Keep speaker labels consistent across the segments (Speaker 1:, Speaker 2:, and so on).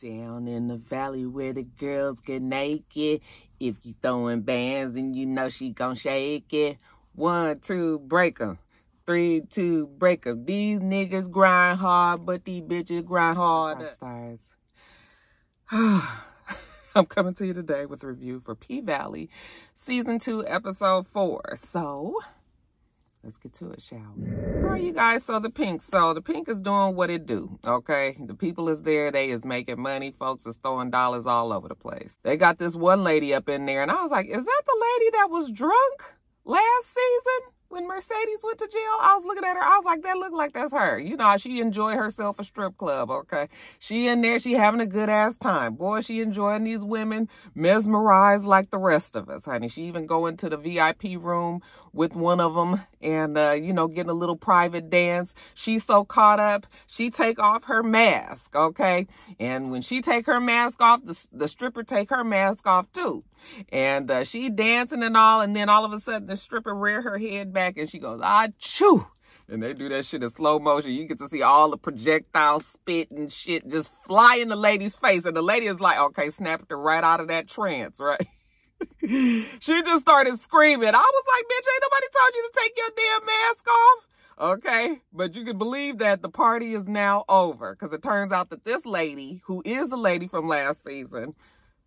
Speaker 1: Down in the valley where the girls get naked. If you throwing bands, then you know she gon' shake it. 1, 2, break 'em. 3, 2, break 'em. These niggas grind hard, but these bitches grind hard. Stars. I'm coming to you today with a review for P-Valley Season 2, Episode 4. So, let's get to it, shall we? All right, you guys, so the Pink is doing what it do, okay? The people is there, they is making money, folks is throwing dollars all over the place. They got this one lady up in there, and I was like, is that the lady that was drunk last season when Mercedes went to jail? I was looking at her, I was like, that look like that's her. You know, she enjoyed herself a strip club, okay? She in there, she having a good ass time. Boy, she enjoying these women, mesmerized like the rest of us, honey. She even go into the VIP room with one of them and, you know, getting a little private dance. She's so caught up, she take off her mask, okay? And when she take her mask off, the stripper take her mask off too. And she dancing and all, and then all of a sudden the stripper rear her head back and she goes, "Achoo!" And they do that shit in slow motion. You get to see all the projectile spit and shit just fly in the lady's face. And the lady is like, okay, snapped her right out of that trance, right? She just started screaming. I was like, bitch, ain't nobody told you to take your damn mask off. Okay, but you can believe that the party is now over, because it turns out that this lady, who is the lady from last season,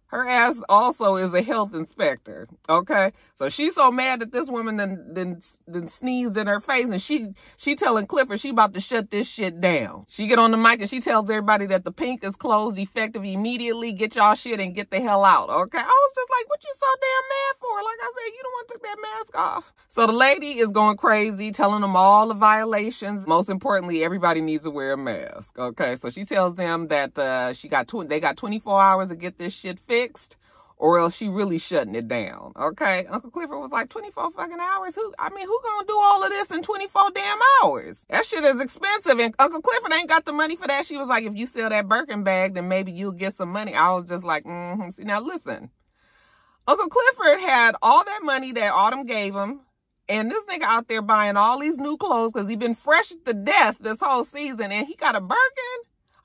Speaker 1: her ass also is a health inspector, okay? So she's so mad that this woman then sneezed in her face, and she telling Clifford she about to shut this shit down. She get on the mic and she tells everybody that the Pink is closed effective immediately. Get y'all shit and get the hell out, okay? I was just like, what you so damn mad for? Like I said, you the one took that mask off. So the lady is going crazy, telling them all the violations. Most importantly, everybody needs to wear a mask, okay? So she tells them that they got 24 hours to get this shit fixed, or else she really shutting it down, okay? Uncle Clifford was like, 24 fucking hours? Who gonna do all of this in 24 damn hours? That shit is expensive, and Uncle Clifford ain't got the money for that. She was like, if you sell that Birkin bag, then maybe you'll get some money. I was just like, See, now listen. Uncle Clifford had all that money that Autumn gave him, and this nigga out there buying all these new clothes because he been fresh to death this whole season, and he got a Birkin?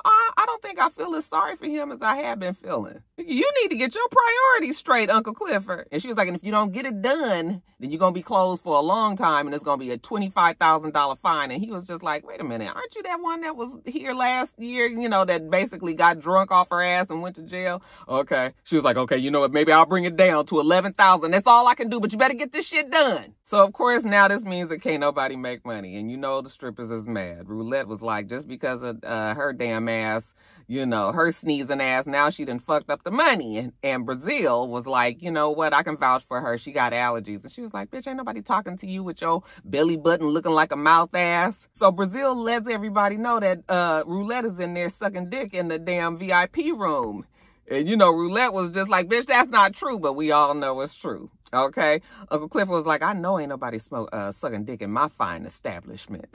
Speaker 1: I don't think I feel as sorry for him as I have been feeling. You need to get your priorities straight, Uncle Clifford. And she was like, and if you don't get it done, then you're going to be closed for a long time, and it's going to be a $25,000 fine. And he was just like, wait a minute, aren't you that one that was here last year, you know, that basically got drunk off her ass and went to jail? Okay. She was like, okay, you know what, maybe I'll bring it down to $11,000. That's all I can do, but you better get this shit done. So, of course, now this means that can't nobody make money. And you know the strippers is mad. Roulette was like, just because of her damn ass, you know, her sneezing ass, now she done fucked up the money. And Brazil was like, you know what, I can vouch for her. She got allergies. And she was like, bitch, ain't nobody talking to you with your belly button looking like a mouth ass. So Brazil lets everybody know that Roulette is in there sucking dick in the damn VIP room. And, you know, Roulette was just like, bitch, that's not true. But we all know it's true. Okay? Uncle Clifford was like, I know ain't nobody sucking dick in my fine establishment.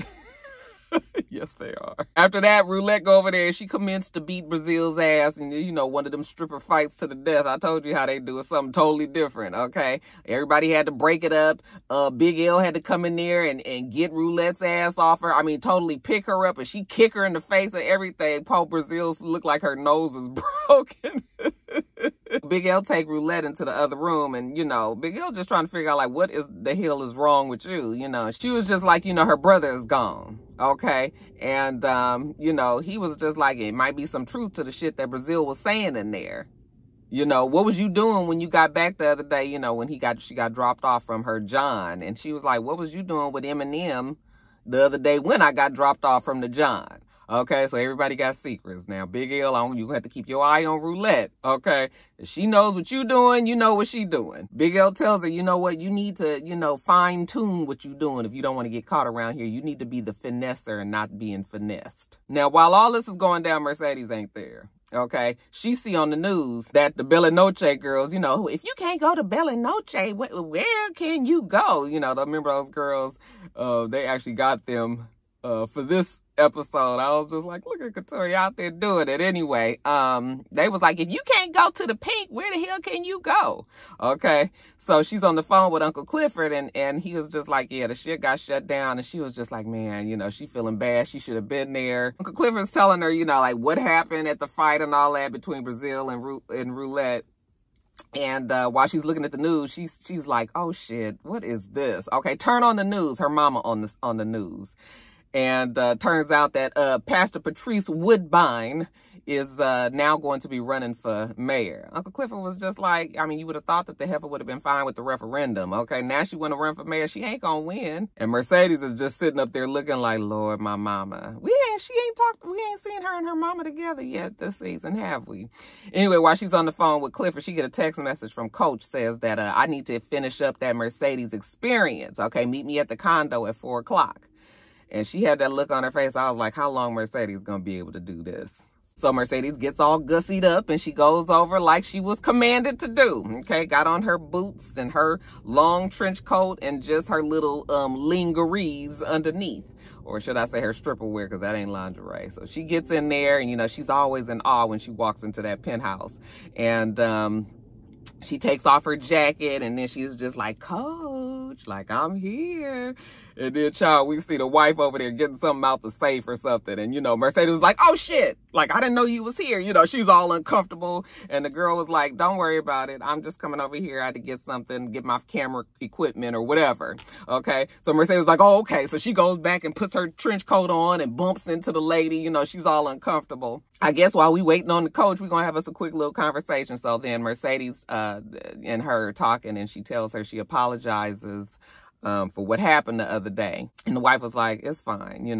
Speaker 1: Yes, they are. After that, Roulette go over there and she commenced to beat Brazil's ass. And, you know, one of them stripper fights to the death. I told you how they do it. Something totally different, okay? Everybody had to break it up. Big L had to come in there and get Roulette's ass off her. I mean, totally pick her up, and she kick her in the face and everything. Poor Brazil looked like her nose is broken. Big L take Roulette into the other room, and, you know, Big L just trying to figure out, like, what is the hell is wrong with you? You know, she was just like, you know, her brother is gone, okay? And, you know, he was just like, it might be some truth to the shit that Brazil was saying in there. You know, what was you doing when you got back the other day, you know, when she got dropped off from her John? And she was like, what was you doing with Eminem the other day when I got dropped off from the John? Okay, so everybody got secrets. Now, Big L, you have to keep your eye on Roulette, okay? If she knows what you doing, you know what she doing. Big L tells her, you know what, you need to, you know, fine-tune what you doing if you don't want to get caught around here. You need to be the finesser and not being finessed. Now, while all this is going down, Mercedes ain't there. Okay, she see on the news that the Bella Noche girls, you know, if you can't go to Bella Noche, where can you go? You know, remember those girls? They actually got them for this episode. I was just like, look at Katori out there doing it. Anyway, they was like, if you can't go to the pink, where the hell can you go? Okay. So she's on the phone with Uncle Clifford, and he was just like, yeah, the shit got shut down. And she was just like, man, you know, she feeling bad. She should have been there. Uncle Clifford's telling her, you know, like what happened at the fight and all that between Brazil and Roulette. And while she's looking at the news, she's like, oh shit, what is this? Okay, turn on the news. Her mama on the news. And turns out that Pastor Patrice Woodbine is now going to be running for mayor. Uncle Clifford was just like, I mean, you would have thought that the heifer would have been fine with the referendum. Okay, now she want to run for mayor. She ain't gonna win. And Mercedes is just sitting up there looking like, Lord, my mama. We ain't seen her and her mama together yet this season, have we? Anyway, while she's on the phone with Clifford, she get a text message from Coach, says that I need to finish up that Mercedes experience. Okay, meet me at the condo at 4 o'clock. And she had that look on her face. I was like, how long Mercedes gonna be able to do this? So Mercedes gets all gussied up and she goes over like she was commanded to do. Okay, got on her boots and her long trench coat and just her little lingeries underneath. Or should I say her stripper wear, because that ain't lingerie. So she gets in there and, you know, she's always in awe when she walks into that penthouse. And she takes off her jacket and then she's just like, Coach, like, I'm here. And then, child, we see the wife over there getting something out the safe or something. And, you know, Mercedes was like, oh, shit. Like, I didn't know you was here. You know, she's all uncomfortable. And the girl was like, don't worry about it. I'm just coming over here. I had to get something, get my camera equipment or whatever. Okay. So Mercedes was like, oh, okay. So she goes back and puts her trench coat on and bumps into the lady. You know, she's all uncomfortable. I guess while we waiting on the coach, we're going to have us a quick little conversation. So then Mercedes and her are talking and she tells her she apologizes for what happened the other day. And the wife was like, it's fine.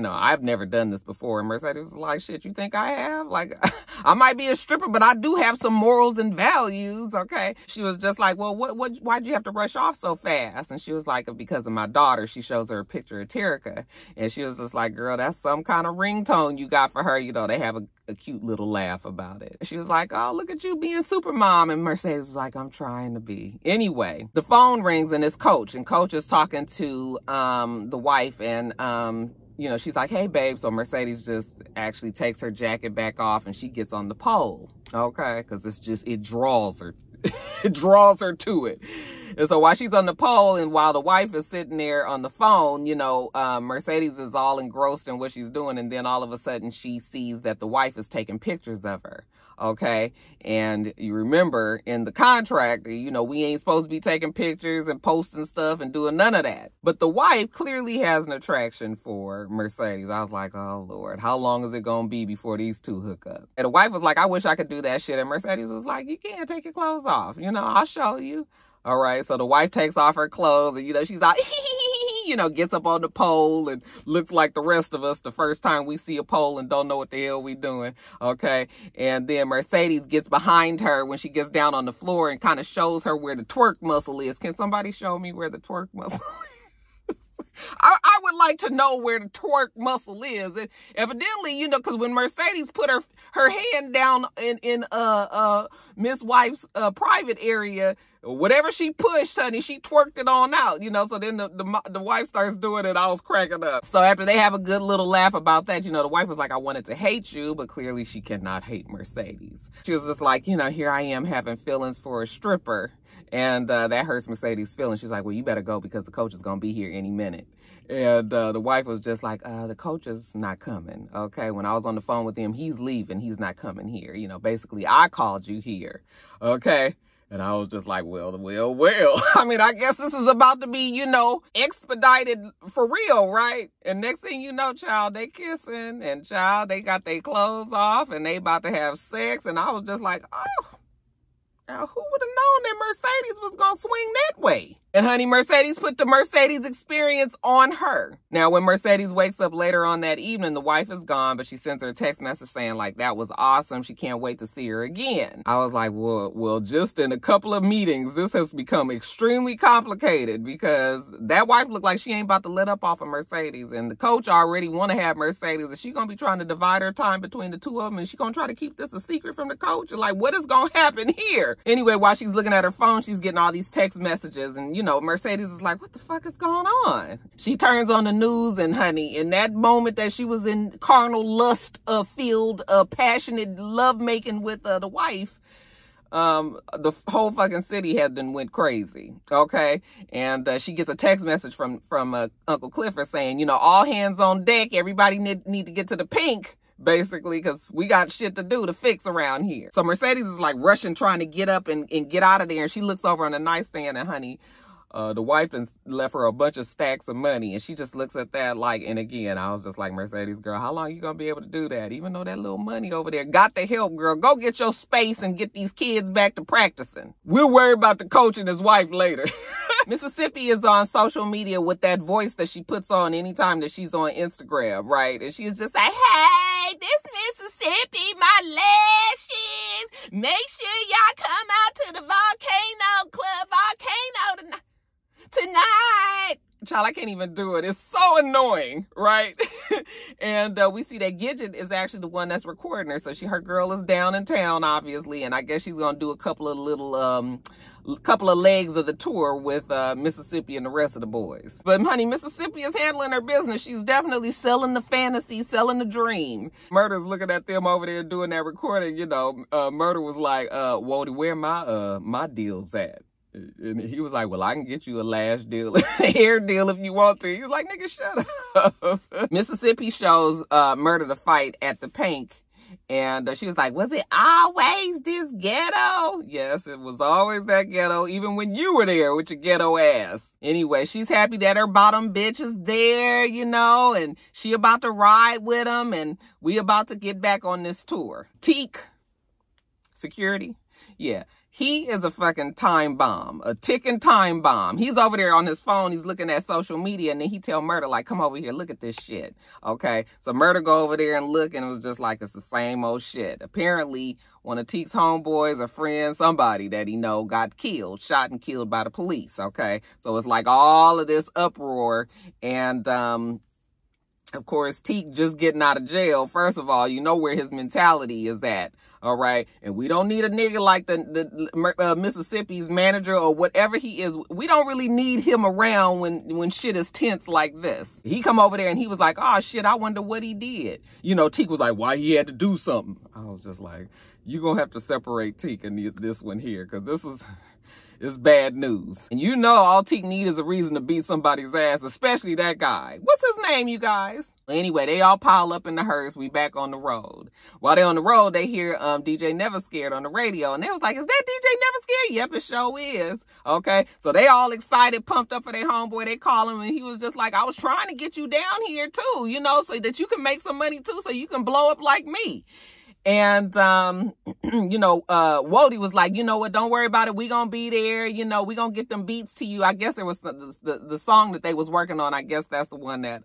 Speaker 1: I've never done this before. And Mercedes was like, shit, you think I have? Like, I might be a stripper, but I do have some morals and values. Okay. She was just like, well, why'd you have to rush off so fast? And she was like, because of my daughter. She shows her a picture of Terica. And she was just like, girl, that's some kind of ringtone you got for her. You know, they have a cute little laugh about it. She was like, oh, look at you being super mom. And Mercedes was like, I'm trying to be. Anyway, the phone rings and it's Coach. And Coach is talking to the wife and, you know, she's like, hey, babe. So Mercedes just actually takes her jacket back off and she gets on the pole. Okay. Because it draws her. It draws her to it. And so while she's on the pole and while the wife is sitting there on the phone, you know, Mercedes is all engrossed in what she's doing. And then all of a sudden she sees that the wife is taking pictures of her. Okay. And you remember in the contract, you know, we ain't supposed to be taking pictures and posting stuff and doing none of that. But the wife clearly has an attraction for Mercedes. I was like, oh, Lord, how long is it going to be before these two hook up? And the wife was like, I wish I could do that shit. And Mercedes was like, you can't take your clothes off. You know, I'll show you. All right. So the wife takes off her clothes and, you know, she's like, you know, gets up on the pole and looks like the rest of us the first time we see a pole and don't know what the hell we doing. Okay. And then Mercedes gets behind her when she gets down on the floor and kind of shows her where the twerk muscle is. Can somebody show me where the twerk muscle is? I would like to know where the twerk muscle is. And evidently, you know, because when Mercedes put her hand down in Miss Wife's private area, whatever she pushed, honey, she twerked it on out, you know. So then the wife starts doing it. I was cracking up. So after they have a good little laugh about that, you know, the wife was like, I wanted to hate you, but clearly she cannot hate Mercedes. She was just like, you know, here I am having feelings for a stripper. And that hurts Mercedes' feelings. She's like, well, you better go because the coach is going to be here any minute. And the wife was just like, the coach is not coming. Okay. When I was on the phone with him, he's leaving. He's not coming here. You know, basically I called you here. Okay. And I was just like, well. I mean, I guess this is about to be, you know, expedited for real, right? And next thing you know, child, they kissing and child, they got their clothes off and they about to have sex. And I was just like, oh, now who would have known that Mercedes was going to swing that way? And honey, Mercedes put the Mercedes experience on her. Now, when Mercedes wakes up later on that evening, the wife is gone, but she sends her a text message saying like, that was awesome. She can't wait to see her again. I was like, well, just in a couple of meetings, this has become extremely complicated because that wife looked like she ain't about to let up off of Mercedes. And the coach already want to have Mercedes. And she going to be trying to divide her time between the two of them. And she going to try to keep this a secret from the coach. And like, what is going to happen here? Anyway, while she's looking at her phone, she's getting all these text messages. And, you know, Mercedes is like, what the fuck is going on? She turns on the news, and honey, in that moment that she was in carnal lust filled passionate lovemaking with the wife, the whole fucking city had then went crazy. Okay. And she gets a text message from Uncle Clifford saying, you know, all hands on deck. Everybody need to get to the pink, basically, because we got shit to do to fix around here. So Mercedes is like rushing, trying to get up and get out of there. And she looks over on the nightstand, and honey, the wife left her a bunch of stacks of money, and she just looks at that like, and again, I was just like, Mercedes, girl, how long you gonna be able to do that? Even though that little money over there got to help, girl. Go get your space and get these kids back to practicing. We'll worry about the coach and his wife later. Mississippi is on social media with that voice that she puts on anytime that she's on Instagram, right? And she's just like, hey, this Mississippi, my lashes. Make sure y'all come out to the Volcano Club, tonight. Child, I can't even do it. It's so annoying, right? And we see that Gidget is actually the one that's recording her. So her girl is down in town, obviously, and I guess she's gonna do a couple of legs of the tour with Mississippi and the rest of the boys. But honey, Mississippi is handling her business. She's definitely selling the fantasy, selling the dream. Murder's looking at them over there doing that recording. You know, Murder was like, Wody, where my deals at? And he was like, well, I can get you a lash deal, a hair deal if you want to. He was like, nigga, shut up. Mississippi shows Murder the fight at the Pink. And she was like, was it always this ghetto? Yes, it was always that ghetto, even when you were there with your ghetto ass. Anyway, she's happy that her bottom bitch is there, you know, and she about to ride with him, and we about to get back on this tour. Teak, security, yeah. He is a fucking time bomb, a ticking time bomb. He's over there on his phone. He's looking at social media, and then he tell Murder, like, come over here, look at this shit. Okay, so Murder go over there and look, and it was just like, it's the same old shit. Apparently, one of Teek's homeboys or friends, somebody that he know, got killed, shot and killed by the police, okay? So it's like all of this uproar, and of course, Teek just getting out of jail. First of all, you know where his mentality is at. All right. And we don't need a nigga like the Mississippi's manager or whatever he is. We don't really need him around when shit is tense like this. He come over there and he was like, oh shit, I wonder what he did. You know, Teek was like, why he had to do something. I was just like, you're going to have to separate Teek and this one here, because this is... it's bad news. And you know all Teek need is a reason to beat somebody's ass, especially that guy. What's his name, you guys? Anyway, they all pile up in the hearse. We back on the road. While they're on the road, they hear DJ Never Scared on the radio. And they was like, is that DJ Never Scared? Yep, it sure is. Okay. So they all excited, pumped up for their homeboy. They call him, and he was just like, I was trying to get you down here too, you know, so that you can make some money too, so you can blow up like me. And, you know, Wody was like, you know what, don't worry about it. We gonna be there. You know, we gonna get them beats to you. I guess there was the song that they was working on. I guess that's the one that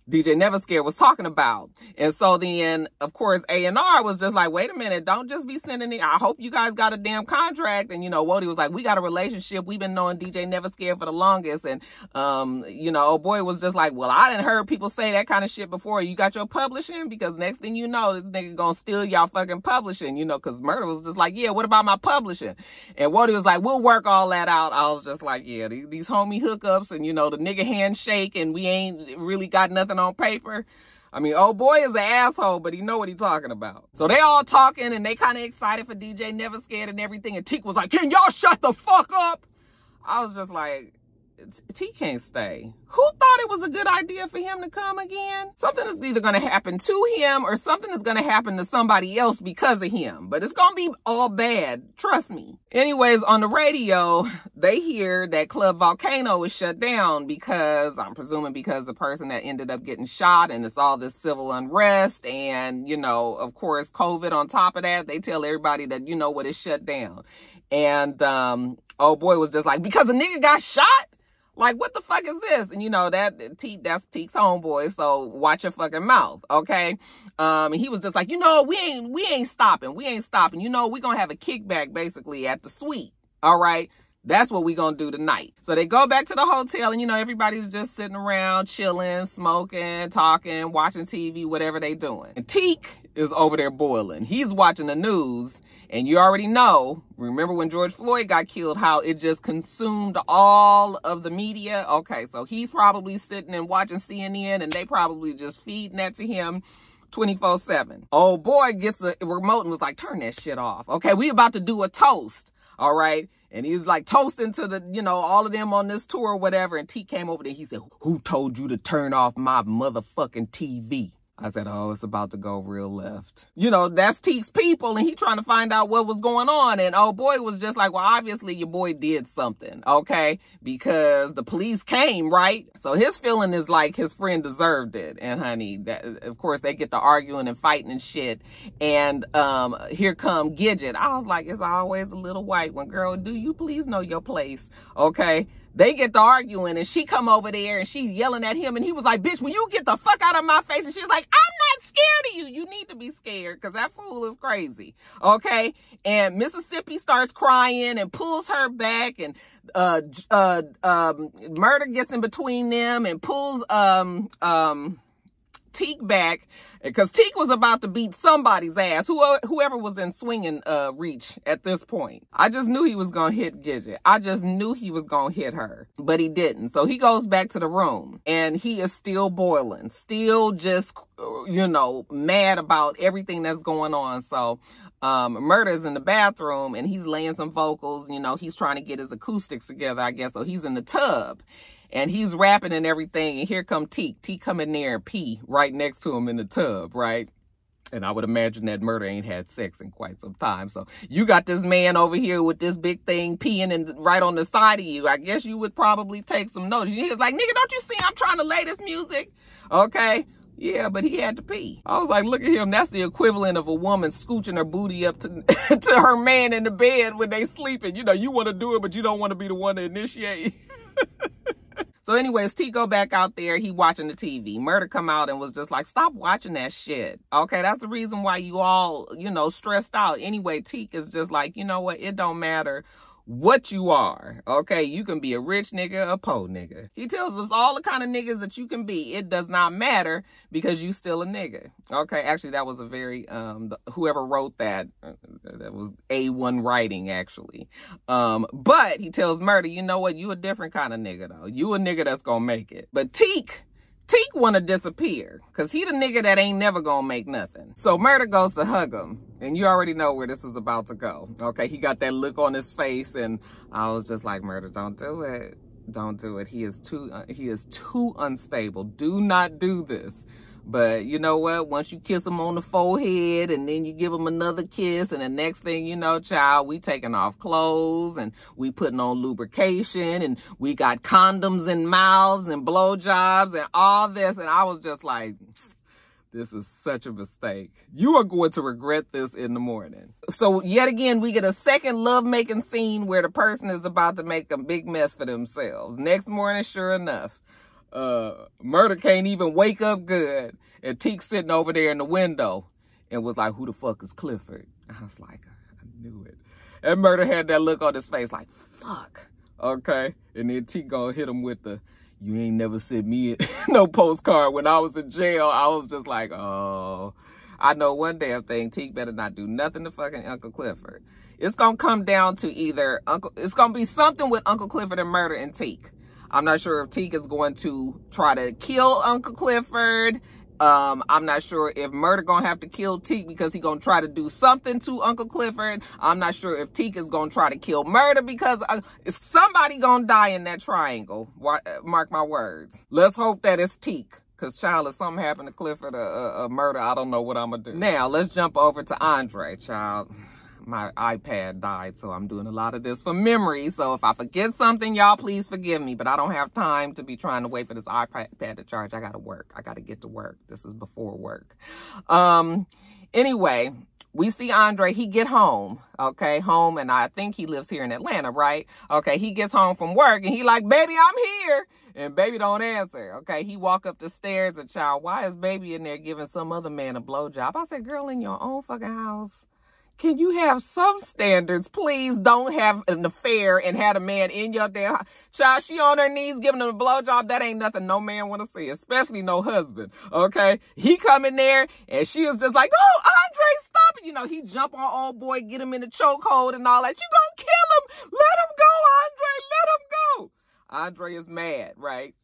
Speaker 1: DJ Never Scared was talking about. And so then, of course, A&R was just like, wait a minute, don't just be sending it. I hope you guys got a damn contract. And, you know, Wody was like, we got a relationship. We've been knowing DJ Never Scared for the longest. And, you know, old boy was just like, well, I didn't heard people say that kind of shit before. You got your publishing? Because next thing you know, this nigga gonna steal y'all fucking publishing, you know, because Murder was just like, yeah, what about my publishing? And Wody was like, we'll work all that out. I was just like, yeah, these homie hookups and, you know, the nigga handshake, and we ain't really got nothing on paper. I mean, old boy is an asshole, but he know what he's talking about. So they all talking, and they kind of excited for DJ Never Scared and everything. And Teek was like, can y'all shut the fuck up? I was just like, Teek can't stay. Who thought it was a good idea for him to come again? Something is either going to happen to him or something is going to happen to somebody else because of him. But it's going to be all bad. Trust me. Anyways, on the radio, they hear that Club Volcano is shut down because, I'm presuming because the person that ended up getting shot, and it's all this civil unrest. And, you know, of course, COVID on top of that, they tell everybody that, you know what, it's shut down. And old boy was just like, because a nigga got shot? Like, what the fuck is this? And you know, that's Teek's homeboy, so watch your fucking mouth, okay? And he was just like, you know, we ain't stopping. You know, we're gonna have a kickback basically at the suite, all right? That's what we gonna do tonight. So they go back to the hotel and, you know, everybody's just sitting around, chilling, smoking, talking, watching TV, whatever they doing. And Teak is over there boiling. He's watching the news. And you already know, remember when George Floyd got killed, how it just consumed all of the media? Okay, so he's probably sitting and watching CNN, and they probably just feeding that to him 24/7. Old boy gets a remote and was like, turn that shit off. Okay, we about to do a toast, all right? And he's like toasting to the, you know, all of them on this tour or whatever. And T came over there. He said, who told you to turn off my motherfucking TV? I said, oh, it's about to go real left. You know, that's Teek's people, and he trying to find out what was going on. And oh boy was just like, well, obviously your boy did something, okay? Because the police came, right? So his feeling is like his friend deserved it. And honey, that, of course, they get to arguing and fighting and shit. And here come Gidget. I was like, it's always a little white one. Girl, do you please know your place, okay? They get to arguing, and she come over there, and she's yelling at him, and he was like, bitch, will you get the fuck out of my face? And she's like, I'm not scared of you. You need to be scared, because that fool is crazy, okay? And Mississippi starts crying and pulls her back, and Murder gets in between them and pulls Teek back, because Teek was about to beat somebody's ass, whoever was in swinging reach at this point. I just knew he was going to hit Gidget. I just knew he was going to hit her, but he didn't. So he goes back to the room, and he is still boiling, still just, you know, mad about everything that's going on. So Murder's in the bathroom, and he's laying some vocals. You know, he's trying to get his acoustics together, I guess. So he's in the tub. And he's rapping and everything, and here come Teek. Teek come in there and pee right next to him in the tub, right? And I would imagine that Murder ain't had sex in quite some time. So you got this man over here with this big thing peeing and right on the side of you. I guess you would probably take some notice. He was like, nigga, don't you see I'm trying to lay this music? Okay. Yeah, but he had to pee. I was like, look at him. That's the equivalent of a woman scooching her booty up to, to her man in the bed when they sleeping. You know, you want to do it, but you don't want to be the one to initiate. So anyways, T go back out there. He watching the TV. Murder come out and was just like, stop watching that shit. Okay, that's the reason why you all, you know, stressed out. Anyway, Teek is just like, you know what? It don't matter what you are. Okay, you can be a rich nigga, a poor nigga. He tells us all the kind of niggas that you can be. It does not matter because you still a nigga. Okay, actually that was a very whoever wrote that was A1 writing, actually. But he tells Murder, you know what, you a different kind of nigga though. You a nigga that's gonna make it. But Teek want to disappear because he the nigga that ain't never gonna make nothing. So Murder goes to hug him, and you already know where this is about to go. Okay, he got that look on his face, and I was just like, Murder, don't do it. Don't do it. He is too unstable. Do not do this. But you know what? Once you kiss him on the forehead and then you give him another kiss, and the next thing you know, child, we taking off clothes and we putting on lubrication and we got condoms in mouths and blowjobs and all this. And I was just like, this is such a mistake. You are going to regret this in the morning. So yet again, we get a second lovemaking scene where the person is about to make a big mess for themselves. Next morning, sure enough, Murder can't even wake up good, and Teek's sitting over there in the window and was like, who the fuck is Clifford? I was like, I knew it. And Murder had that look on his face like, fuck. Okay. And then Teek gonna hit him with the, you ain't never sent me no postcard when I was in jail. I was just like, oh, I know one damn thing. Teek better not do nothing to fucking Uncle Clifford. It's gonna come down to either it's gonna be something with Uncle Clifford and Murder and Teek. I'm not sure if Teek is going to try to kill Uncle Clifford. I'm not sure if Murder gonna have to kill Teek because he's gonna try to do something to Uncle Clifford. I'm not sure if Teek is gonna try to kill Murder because somebody gonna die in that triangle. Mark my words. Let's hope that it's Teek. Because, child, if something happened to Clifford or Murder, I don't know what I'm gonna do. Now, let's jump over to Andre, child. My iPad died, so I'm doing a lot of this from memory. So if I forget something, y'all please forgive me. But I don't have time to be trying to wait for this iPad to charge. I gotta work. I gotta get to work. This is before work. Anyway, we see Andre. He get home, okay? Home, and I think he lives here in Atlanta, right? Okay, he gets home from work, and he like, baby, I'm here. And baby don't answer, okay? He walk up the stairs, and child, why is baby in there giving some other man a blowjob? I said, girl, in your own fucking house. can you have some standards? Please don't have an affair and have a man in your damn house. Child, she on her knees giving him a blowjob. That ain't nothing no man want to see, especially no husband, okay? He come in there, and she was just like, oh, Andre, stop it. You know, he jump on old boy, get him in the chokehold and all that. You gonna kill him. Let him go, Andre. Let him go. Andre is mad, right?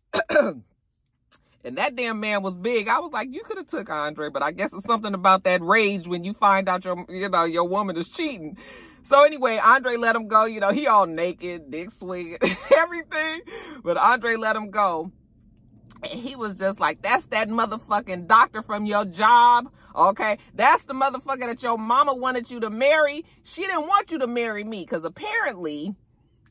Speaker 1: And that damn man was big. I was like, you could have took Andre, but I guess it's something about that rage when you find out your woman is cheating. So anyway, Andre let him go. You know, he all naked, dick swinging, everything. But Andre let him go. And he was just like, that's that motherfucking doctor from your job. Okay, that's the motherfucker that your mama wanted you to marry. She didn't want you to marry me because apparently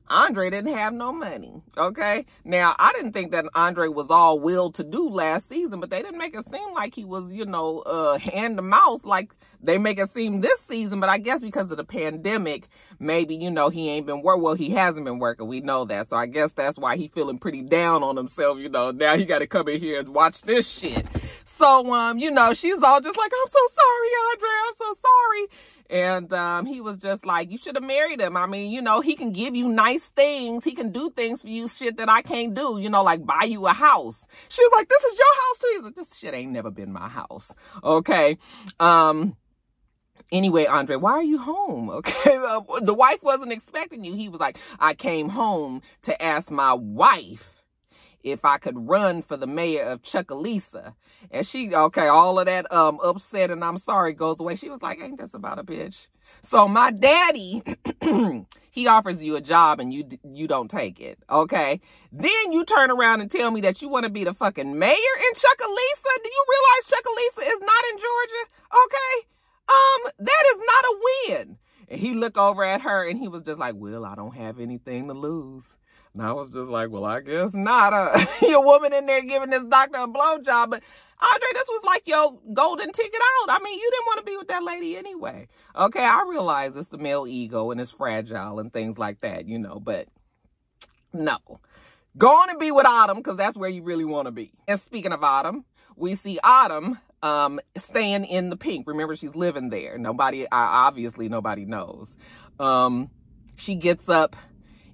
Speaker 1: Andre didn't have no money, okay? Now, I didn't think that Andre was all will-to-do last season, but they didn't make it seem like he was, hand-to-mouth like they make it seem this season. But I guess because of the pandemic, maybe, he ain't been working. Well, he hasn't been working. We know that. So I guess that's why he feeling pretty down on himself, Now he got to come in here and watch this shit. So, she's all just like, I'm so sorry, Andre. I'm so sorry. And he was just like, you should have married him. I mean, he can give you nice things. He can do things for you, shit that I can't do, like buy you a house. She was like, this is your house too. He's like, this shit ain't never been my house. Okay. Anyway, Andre, why are you home? Okay. The wife wasn't expecting you. He was like, I came home to ask my wife if I could run for the mayor of Chucalissa. And she, okay, all of that upset and I'm sorry goes away. She was like, ain't this about a bitch? So my daddy, he offers you a job and you don't take it, okay? Then you turn around and tell me that you want to be the fucking mayor in Chucalissa? Do you realize Chucalissa is not in Georgia? Okay? That is not a win. And he looked over at her and he was just like, well, I don't have anything to lose. And I was just like, well, I guess not. Your woman in there giving this doctor a blowjob. But Andre, this was like your golden ticket out. I mean, you didn't want to be with that lady anyway. Okay, I realize it's the male ego and it's fragile and things like that, but no. Go on and be with Autumn because that's where you really want to be. And speaking of Autumn, we see Autumn staying in the pink. Remember, she's living there. Obviously nobody knows. She gets up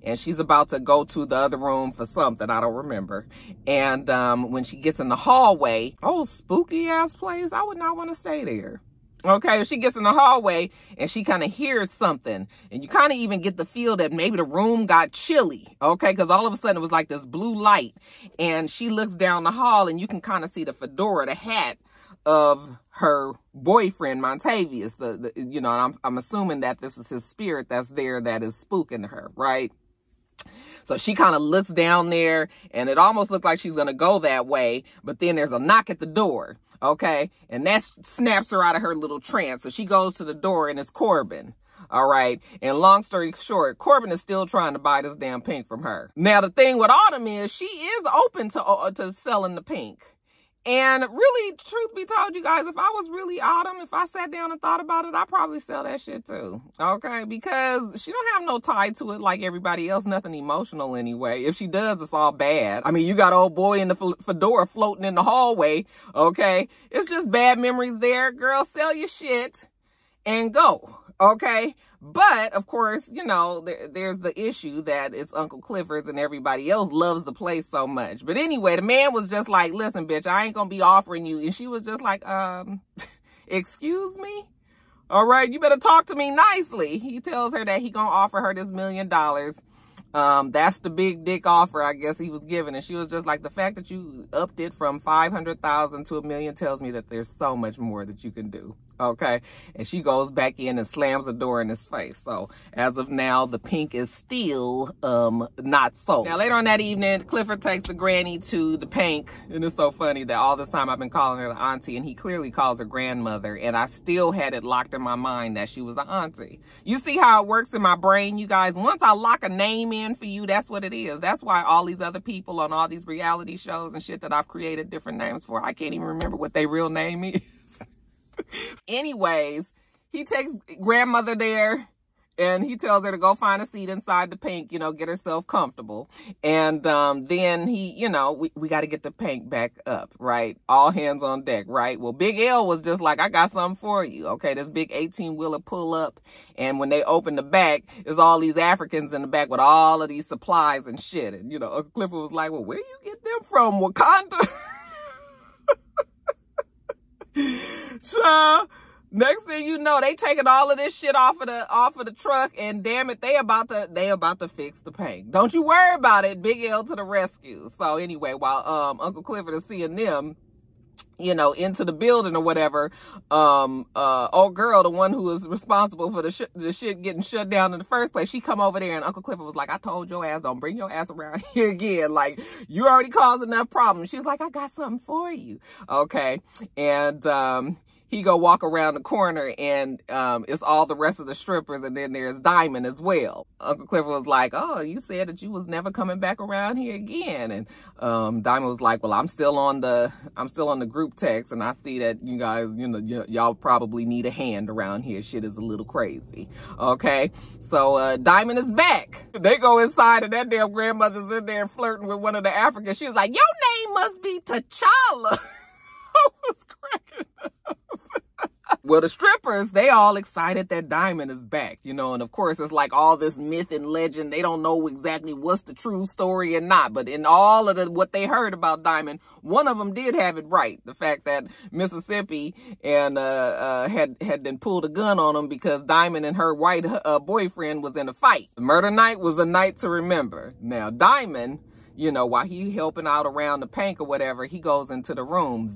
Speaker 1: and she's about to go to the other room for something. I don't remember. And when she gets in the hallway, oh, spooky ass place. I would not want to stay there. Okay, she gets in the hallway and she kind of hears something. And you kind of even get the feel that maybe the room got chilly. Okay, because all of a sudden it was like this blue light. And she looks down the hall and you can kind of see the fedora, the hat of her boyfriend, Montavious. And I'm assuming that this is his spirit that's there that is spooking her, right? So she kind of looks down there and it almost looked like she's going to go that way. But then there's a knock at the door. Okay. And that snaps her out of her little trance. So she goes to the door and it's Corbin. All right. And long story short, Corbin is still trying to buy this damn pink from her. Now, the thing with Autumn is she is open to selling the pink. And really, truth be told, you guys, if I was really Autumn, if I sat down and thought about it, I'd probably sell that shit too. Okay? Because she don't have no tie to it like everybody else. Nothing emotional anyway. If she does, it's all bad. I mean, you got old boy in the fedora floating in the hallway. Okay? It's just bad memories there. Girl, sell your shit and go. Okay? But, of course, there's the issue that it's Uncle Clifford's and everybody else loves the place so much. But anyway, the man was just like, listen, bitch, I ain't going to be offering you. And she was just like, excuse me? All right, you better talk to me nicely. He tells her that he going to offer her this $1 million. That's the big dick offer, I guess he was giving. And she was just like, the fact that you upped it from 500,000 to $1 million tells me that there's so much more that you can do. Okay. And she goes back in and slams the door in his face. So as of now, the pink is still, not sold. Now later on that evening, Clifford takes the granny to the pink. And it's so funny that all this time I've been calling her the auntie and he clearly calls her grandmother. And I still had it locked in my mind that she was an auntie. You see how it works in my brain, you guys? Once I lock a name in for you, that's what it is. That's why all these other people on all these reality shows and shit that I've created different names for, I can't even remember what their real name is. Anyways, he takes grandmother there And he tells her to go find a seat inside the Pink, you know, get herself comfortable. And then he, you know, we got to get the Pink back up, right? All hands on deck, right? Well, Big L was just like, I got something for you. Okay, this big 18-wheeler pull up. And when they open the back, there's all these Africans in the back with all of these supplies and shit. And, you know, Uncle Clifford was like, well, where you get them from? Wakanda? Sure. Next thing you know, they taking all of this shit off of the truck, and damn it, they about to fix the Pink. Don't you worry about it. Big L to the rescue. So anyway, while Uncle Clifford is seeing them, you know, into the building or whatever, old girl, the one who was responsible for the shit getting shut down in the first place, she come over there, and Uncle Clifford was like, I told your ass, don't bring your ass around here again. Like, you already caused enough problems. She was like, I got something for you. Okay. And, he go walk around the corner, and it's all the rest of the strippers, and then there's Diamond as well. Uncle Clifford was like, oh, you said that you was never coming back around here again. And Diamond was like, well, I'm still on the group text, and I see that you guys, you know, y'all probably need a hand around here. Shit is a little crazy. Okay, so Diamond is back. They go inside, and that damn grandmother's in there flirting with one of the Africans. She was like, your name must be T'Challa. I was cracking up. Well, the strippers, they all excited that Diamond is back, you know, and of course it's like all this myth and legend. They don't know exactly what's the true story and not, but in all of what they heard about Diamond, one of them did have it right. The fact that Mississippi and had been pulled a gun on him because Diamond and her white boyfriend was in a fight. Murder night was a night to remember. Now, Diamond, you know, while he helping out around the Pink or whatever, he goes into the room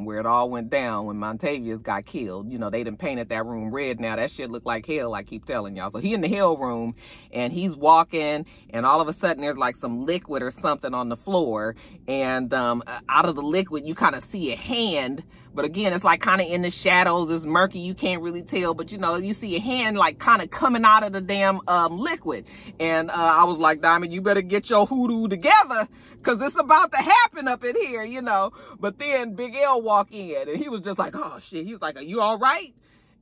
Speaker 1: where it all went down when Montavious got killed. You know, they done painted that room red now. That shit look like hell, I keep telling y'all. So he in the hell room, and he's walking, and all of a sudden there's like some liquid or something on the floor, and out of the liquid you kind of see a hand. But again, it's like kind of in the shadows. It's murky. You can't really tell. But, you know, you see a hand like kind of coming out of the damn liquid. And I was like, Diamond, you better get your hoodoo together, because it's about to happen up in here, you know. But then Big L walked in, and he was just like, oh, shit. He was like, are you all right?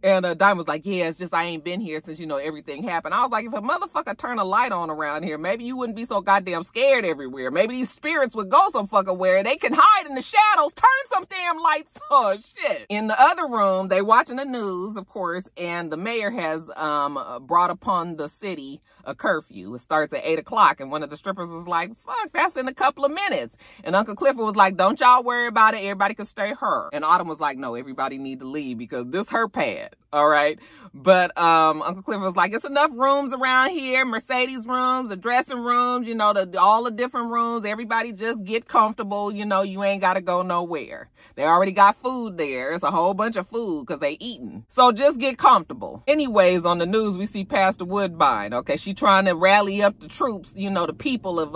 Speaker 1: And Diamond was like, yeah, it's just I ain't been here since, you know, everything happened. I was like, if a motherfucker turn a light on around here, maybe you wouldn't be so goddamn scared everywhere. Maybe these spirits would go some fucking where. They can hide in the shadows. Turn some damn lights on. Shit. In the other room, they watching the news, of course, and the mayor has brought upon the city a curfew. It starts at 8 o'clock, and one of the strippers was like, fuck, that's in a couple of minutes. And Uncle Clifford was like, don't y'all worry about it. Everybody can stay her. And Autumn was like, no, everybody need to leave because this her pad. All right. But Uncle Clifford was like, it's enough rooms around here, Mercedes rooms, the dressing rooms, you know, all the different rooms. Everybody just get comfortable. You know, you ain't got to go nowhere. They already got food there. It's a whole bunch of food because they eating. So just get comfortable. Anyways, on the news, we see Pastor Woodbine. Okay, she trying to rally up the troops, you know, the people of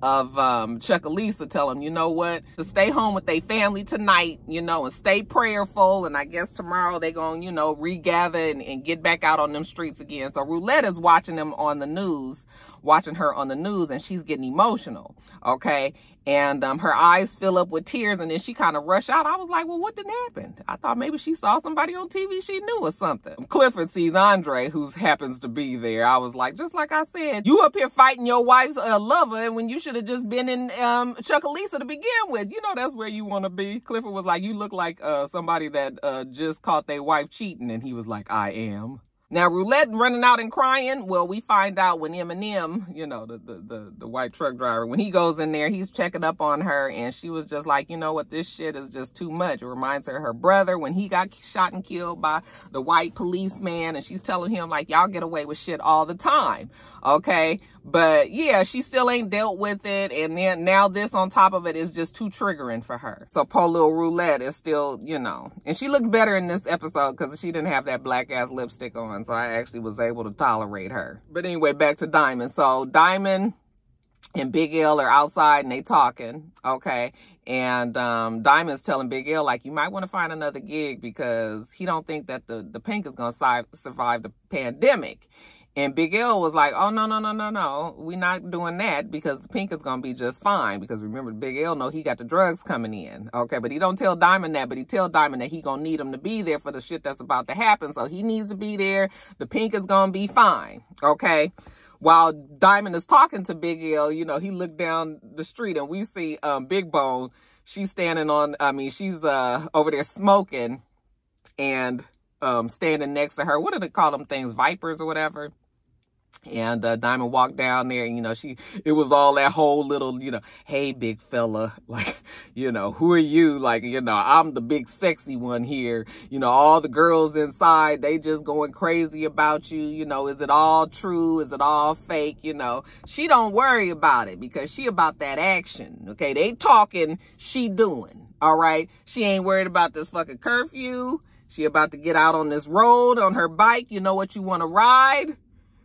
Speaker 1: Chuckalisa, tell them, you know what, to stay home with their family tonight, you know, and stay prayerful. And I guess tomorrow they gonna, you know, regather and get back out on them streets again. So Roulette is watching them on the news, watching her on the news, and she's getting emotional. Okay. And her eyes fill up with tears, and then she kind of rush out. I was like, well, what did happen? I thought maybe she saw somebody on TV she knew or something. Clifford sees Andre, who happens to be there. I was like, just like I said, you up here fighting your wife's lover, and when you should have just been in Chuckalisa to begin with. You know, that's where you want to be. Clifford was like, you look like somebody that just caught their wife cheating. And he was like, I am. Now, Roulette running out and crying. Well, we find out when Eminem, you know, the white truck driver, when he goes in there, he's checking up on her, and she was just like, you know what, this shit is just too much. It reminds her of her brother when he got shot and killed by the white policeman, and she's telling him, like, y'all get away with shit all the time. Okay, but yeah, she still ain't dealt with it, and then now this on top of it is just too triggering for her. So poor little Roulette is still, you know, and she looked better in this episode because she didn't have that black ass lipstick on, so I actually was able to tolerate her. But anyway, back to Diamond. So Diamond and Big L are outside and they talking, okay, and Diamond's telling Big L, like, you might want to find another gig because he don't think that the Pink is gonna survive the pandemic. And Big L was like, oh, no. We're not doing that because the Pink is going to be just fine. Because remember, Big L know he got the drugs coming in. Okay, but he don't tell Diamond that, but he tell Diamond that he going to need him to be there for the shit that's about to happen. So he needs to be there. The Pink is going to be fine. Okay. While Diamond is talking to Big L, you know, he looked down the street and we see Big Bone. She's standing on, she's over there smoking and standing next to her. What do they call them things? Vipers or whatever. And Diamond walked down there and, you know, it was all that whole little, you know, hey, big fella, like, you know, who are you? Like, you know, I'm the big sexy one here. You know, all the girls inside, they just going crazy about you. You know, is it all true? Is it all fake? You know, she don't worry about it because she about that action. Okay, they talking, she doing. All right, she ain't worried about this fucking curfew. She about to get out on this road on her bike. You know what you want to ride?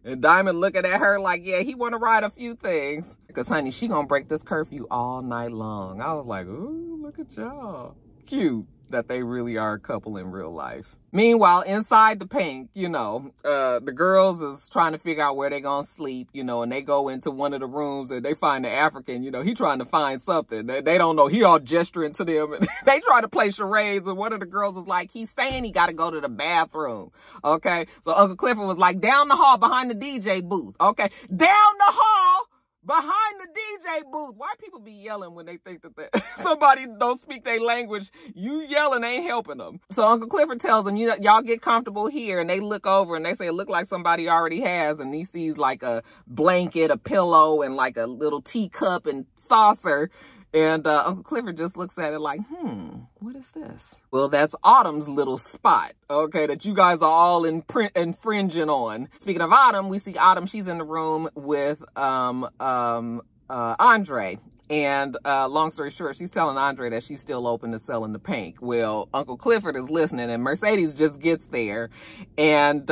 Speaker 1: And Diamond looking at her like, yeah, he want to ride a few things. Because, honey, she going to break this curfew all night long. I was like, ooh, look at y'all. Cute that they really are a couple in real life. Meanwhile, inside the Pink, you know, the girls is trying to figure out where they're going to sleep, you know, and they go into one of the rooms and they find the African, you know, he trying to find something. They don't know. He all gesturing to them and they try to play charades. And one of the girls was like, he's saying he got to go to the bathroom. Okay. So Uncle Clifford was like, down the hall behind the DJ booth. Okay. Down the hall behind the DJ booth. Why people be yelling when they think that somebody don't speak their language? You yelling ain't helping them. So Uncle Clifford tells them, you know, y'all get comfortable here. And they look over and they say, it look like somebody already has. And he sees like a blanket, a pillow, and like a little teacup and saucer. And Uncle Clifford just looks at it like, what is this? Well, that's Autumn's little spot, okay, that you guys are all infringing on. Speaking of Autumn, we see Autumn, she's in the room with Andre. And long story short, she's telling Andre that she's still open to selling the Pink. Well, Uncle Clifford is listening and Mercedes just gets there. And,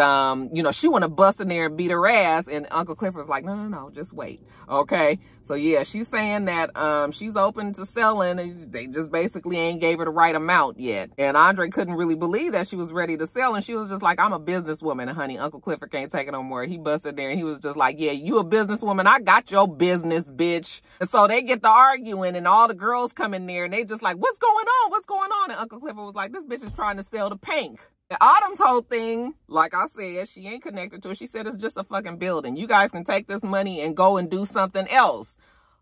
Speaker 1: you know, she want to bust in there and beat her ass. And Uncle Clifford's like, no, just wait. Okay. So, yeah, she's saying that she's open to selling. And they just basically ain't gave her the right amount yet. And Andre couldn't really believe that she was ready to sell. And she was just like, I'm a businesswoman, honey. Uncle Clifford can't take it no more. He busted there and he was just like, yeah, you a businesswoman. I got your business, bitch. And so they get to arguing and all the girls come in there and they just like, what's going on? What's going on? And Uncle Clifford was like, this bitch is trying to sell the Pink. Autumn's whole thing, like I said, she ain't connected to it. She said it's just a fucking building. You guys can take this money and go and do something else.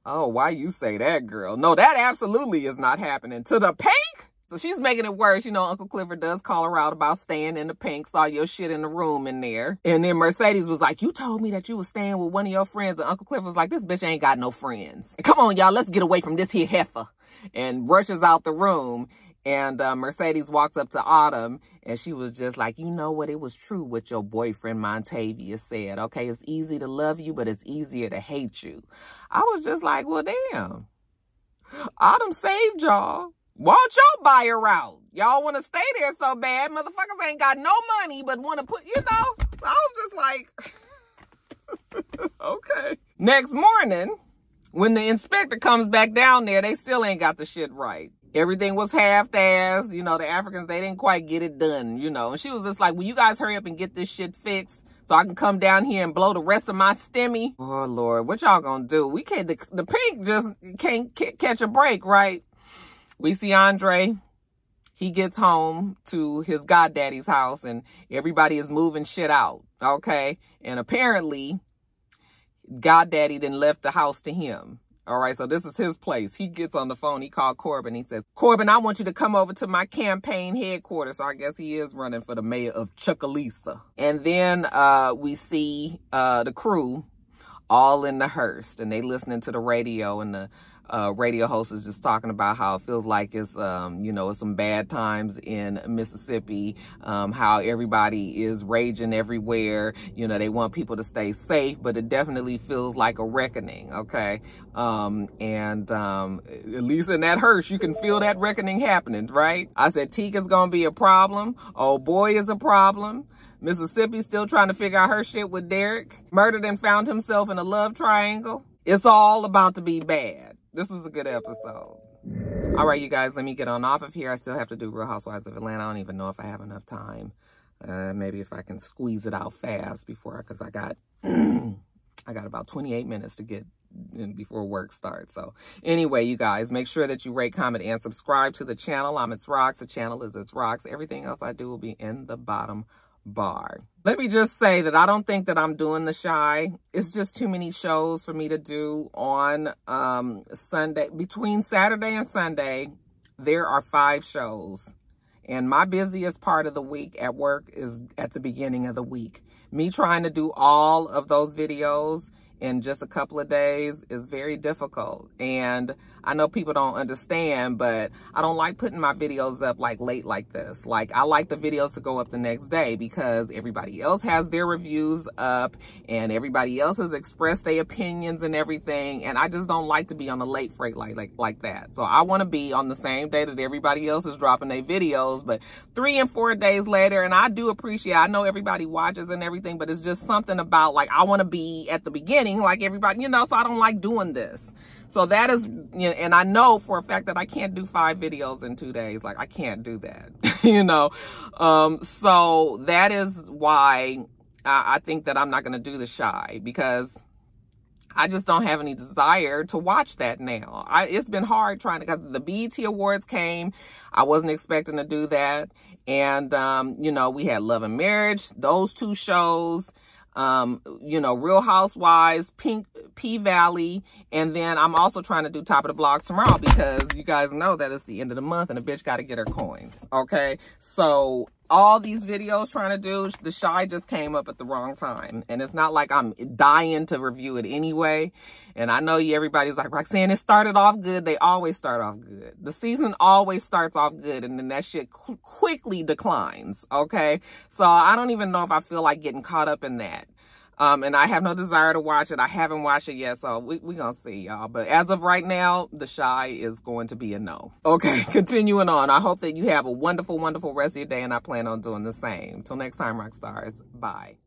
Speaker 1: Oh, why you say that, girl? No, that absolutely is not happening. To the Pink? So she's making it worse. You know, Uncle Clifford does call her out about staying in the Pink, saw your shit in the room in there. And then Mercedes was like, you told me that you was staying with one of your friends. And Uncle Clifford was like, this bitch ain't got no friends. Come on, y'all, let's get away from this here heifer. And rushes out the room. And Mercedes walks up to Autumn and she was just like, you know what? It was true what your boyfriend Montavia said. Okay, it's easy to love you, but it's easier to hate you. I was just like, well, damn. Autumn saved y'all. Why don't y'all buy her out? Y'all want to stay there so bad. Motherfuckers ain't got no money, but want to put, you know. I was just like, okay. Next morning, when the inspector comes back down there, they still ain't got the shit right. Everything was half-assed. You know, the Africans, they didn't quite get it done, you know. And she was just like, will you guys hurry up and get this shit fixed so I can come down here and blow the rest of my stimmy? Oh, Lord, what y'all gonna do? We can't, the Pink just can't catch a break, right? We see Andre. He gets home to his goddaddy's house and everybody is moving shit out, okay? And apparently, goddaddy then left the house to him. All right, so this is his place. He gets on the phone. He called Corbin. He says, Corbin, I want you to come over to my campaign headquarters. So I guess he is running for the mayor of Chucalissa. And then we see the crew all in the hearse. And they listening to the radio. And the radio host is just talking about how it feels like it's, you know, some bad times in Mississippi, how everybody is raging everywhere. You know, they want people to stay safe, but it definitely feels like a reckoning, okay? At least in that hearse, you can feel that reckoning happening, right? I said, Tika's gonna be a problem. Oh boy is a problem. Mississippi still trying to figure out her shit with Derek. Murdered and found himself in a love triangle. It's all about to be bad. This was a good episode. All right, you guys, let me get on off of here. I still have to do Real Housewives of Atlanta. I don't even know if I have enough time Maybe if I can squeeze it out fast because I got I got about 28 minutes to get in before work starts. So anyway, you guys, make sure that you rate, comment, and subscribe to the channel. I'm itsrox. The channel is itsrox. Everything else I do will be in the bottom bar. Let me just say that I don't think that I'm doing the Chi. It's just too many shows for me to do on Sunday. Between Saturday and Sunday, there are 5 shows. And my busiest part of the week at work is at the beginning of the week. Me trying to do all of those videos in just a couple of days is very difficult. And I know people don't understand, but I don't like putting my videos up like late like this. Like, I like the videos to go up the next day because everybody else has their reviews up and everybody else has expressed their opinions and everything. And I just don't like to be on a late freight like that. So I want to be on the same day that everybody else is dropping their videos, but 3 and 4 days later. And I do appreciate, I know everybody watches and everything, but it's just something about, like, I want to be at the beginning like everybody, you know, so I don't like doing this. So that is, you know, and I know for a fact that I can't do 5 videos in 2 days. Like, I can't do that, you know. So that is why I think that I'm not going to do the Chi, because I just don't have any desire to watch that now. It's been hard trying to, because the BET Awards came. I wasn't expecting to do that. And, you know, we had Love and Marriage, those 2 shows. You know, Real Housewives, P-Valley, and then I'm also trying to do Top of the Blogs tomorrow because you guys know that it's the end of the month and a bitch got to get her coins, okay? So all these videos trying to do, the Chi just came up at the wrong time, and it's not like I'm dying to review it anyway. And I know everybody's like, Roxanne, it started off good. They always start off good. The season always starts off good, and then that shit quickly declines, okay? So I don't even know if I feel like getting caught up in that. And I have no desire to watch it. I haven't watched it yet, so we're going to see, y'all. But as of right now, the Chi is going to be a no. Okay, continuing on. I hope that you have a wonderful, wonderful rest of your day, and I plan on doing the same. Till next time, rock stars. Bye.